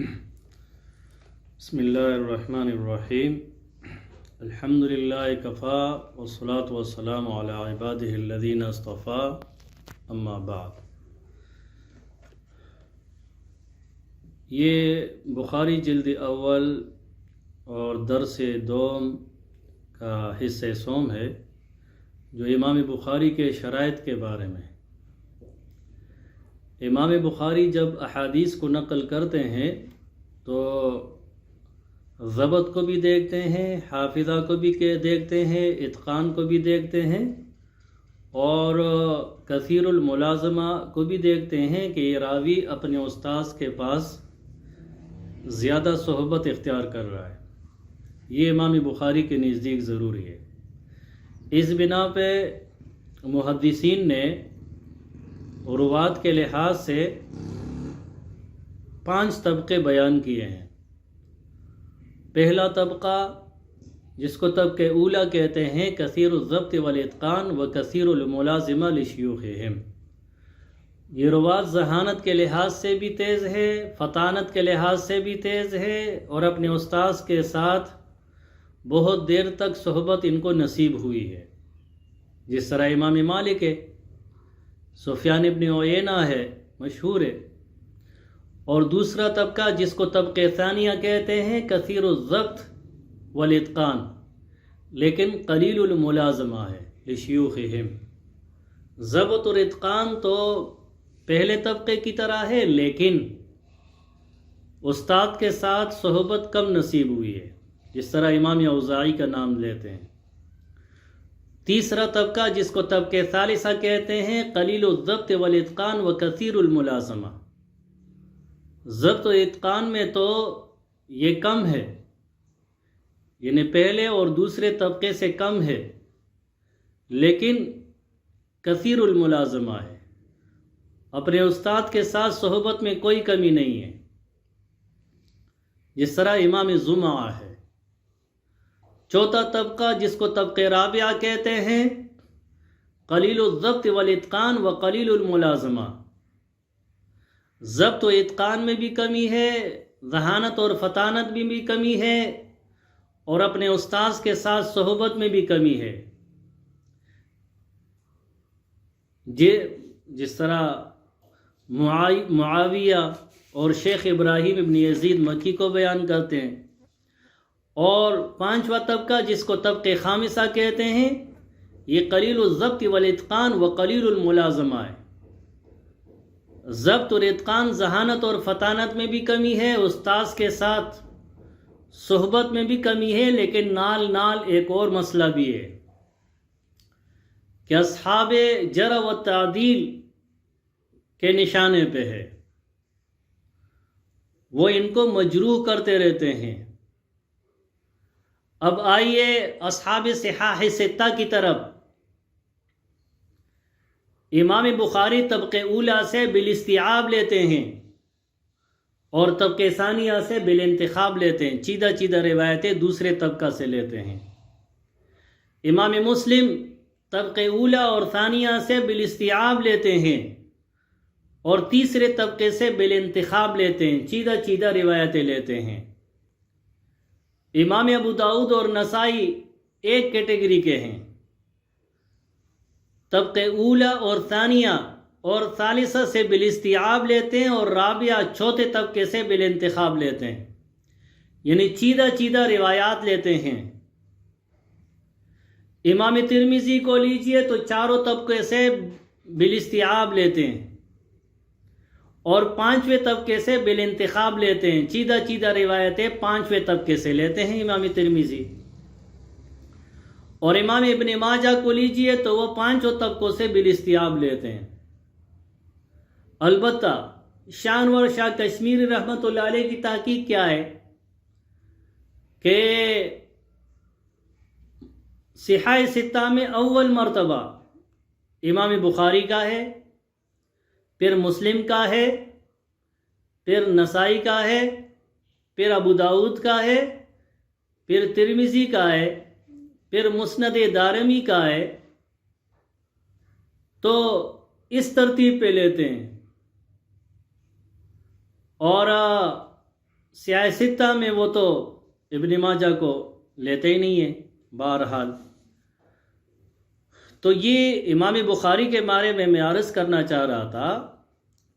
بسم اللہ الرحمن الرحیم الحمد للہ کفا والصلاة والسلام علی عبادہ الذین اصطفیٰ اما بعد۔ یہ بخاری جلد اول اور درس دوم کا حصہ سوم ہے جو امام بخاری کے شرائط کے بارے میں۔ امام بخاری جب احادیث کو نقل کرتے ہیں تو ضبط کو بھی دیکھتے ہیں، حافظہ کو بھی دیکھتے ہیں، اتقان کو بھی دیکھتے ہیں، اور کثیر الملازمہ کو بھی دیکھتے ہیں کہ یہ راوی اپنے استاذ کے پاس زیادہ صحبت اختیار کر رہا ہے۔ یہ امام بخاری کے نزدیک ضروری ہے۔ اس بنا پہ محدثین نے روات کے لحاظ سے 5 طبقے بیان کیے ہیں۔ پہلا طبقہ جس کو طبقہ اولا کہتے ہیں، کثیر الضبط والاتقان و کثیر الملازمہ لشیوخہم۔ یہ روات ذہانت کے لحاظ سے بھی تیز ہے، فطانت کے لحاظ سے بھی تیز ہے، اور اپنے استاذ کے ساتھ بہت دیر تک صحبت ان کو نصیب ہوئی ہے، جس طرح امام مالک ہے، سفیان ابن عیینہ ہے، مشہور ہے۔ اور دوسرا طبقہ جس کو طبقہ ثانیہ کہتے ہیں، کثیر الضبط والاتقان لیکن قلیل الملازمہ ہے لشیوخہم۔ ضبط اور اتقان تو پہلے طبقے کی طرح ہے، لیکن استاد کے ساتھ صحبت کم نصیب ہوئی ہے، جس طرح امام اوزاعی کا نام لیتے ہیں۔ تیسرا طبقہ جس کو طبقہ ثالثہ کہتے ہیں، قلیل الضبط والاتقان و کثیر الملازمہ۔ ضبط و اتقان میں تو یہ کم ہے، یعنی پہلے اور دوسرے طبقے سے کم ہے، لیکن کثیر الملازمہ ہے، اپنے استاد کے ساتھ صحبت میں کوئی کمی نہیں ہے، جس طرح امام زمعہ ہے۔ چوتھا طبقہ جس کو طبقہ رابعہ کہتے ہیں، قلیل الضبط والاتقان و قلیل الملازمہ۔ ضبط و اتقان میں بھی کمی ہے، ذہانت اور فطانت میں بھی کمی ہے، اور اپنے استاذ کے ساتھ صحبت میں بھی کمی ہے، جس طرح معاویہ اور شیخ ابراہیم ابن یزید مکی کو بیان کرتے ہیں۔ اور 5واں طبقہ جس کو طبقہ خامسہ کہتے ہیں، یہ قلیل الضبط والاتقان و قلیل الملازمہ ہے۔ ضبط اور اتقان، ذہانت اور فطانت میں بھی کمی ہے، استاذ کے ساتھ صحبت میں بھی کمی ہے، لیکن نال نال ایک اور مسئلہ بھی ہے کہ اصحاب جرح و تعدیل کے نشانے پہ ہے، وہ ان کو مجروح کرتے رہتے ہیں۔ اب آئیے اصحاب صحاح ستہ کی طرف۔ امام بخاری طبقہ اولا سے بالاستیعاب لیتے ہیں اور طبقہ ثانیہ سے بالانتخاب لیتے ہیں، چیدہ روایتیں دوسرے طبقہ سے لیتے ہیں۔ امام مسلم طبقہ اولا اور ثانیہ سے بالاستیعاب لیتے ہیں اور تیسرے طبقے سے بالانتخاب لیتے ہیں، چیدہ روایتیں لیتے ہیں۔ امام ابو داؤد اور نسائی ایک کیٹیگری کے ہیں، طبقہ اولا اور ثانیہ اور ثالثہ سے بالاستیعاب لیتے ہیں، اور رابعہ چوتھے طبقے سے بالانتخاب لیتے ہیں، یعنی چیدہ روایات لیتے ہیں۔ امام ترمذی کو لیجئے تو چاروں طبقے سے بالاستیعاب لیتے ہیں اور 5ویں طبقے سے بالانتخاب لیتے ہیں، چیدہ روایتیں 5ویں طبقے سے لیتے ہیں امام ترمذی۔ اور امام ابن ماجہ کو لیجئے تو وہ 5 طبقوں سے بالاستیعاب لیتے ہیں۔ البتہ شاہ انور شاہ کشمیری رحمۃ اللہ علیہ کی تحقیق کیا ہے کہ صحاح ستہ میں اول مرتبہ امام بخاری کا ہے، پھر مسلم کا ہے، پھر نسائی کا ہے، پھر ابو داؤد کا ہے، پھر ترمذی کا ہے، پھر مسند دارمی کا ہے، تو اس ترتیب پہ لیتے ہیں۔ اور سیاہ ستہ میں وہ تو ابن ماجہ کو لیتے ہی نہیں ہیں بہرحال۔ تو یہ امام بخاری کے بارے میں عرض کرنا چاہ رہا تھا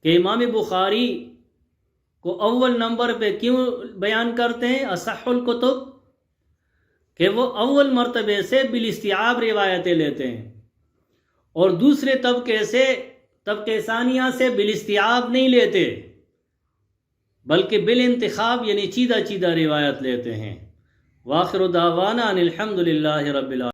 کہ امام بخاری کو اول نمبر پہ کیوں بیان کرتے ہیں اصح الکتب، کہ وہ اول مرتبے سے بالاستیعاب روایتیں لیتے ہیں، اور دوسرے طبقے ثانیہ سے بالاستیعاب نہیں لیتے بلکہ بالانتخاب یعنی چیدہ چیدہ روایت لیتے ہیں۔ وآخر دعوانا ان الحمد للہ رب العالمین۔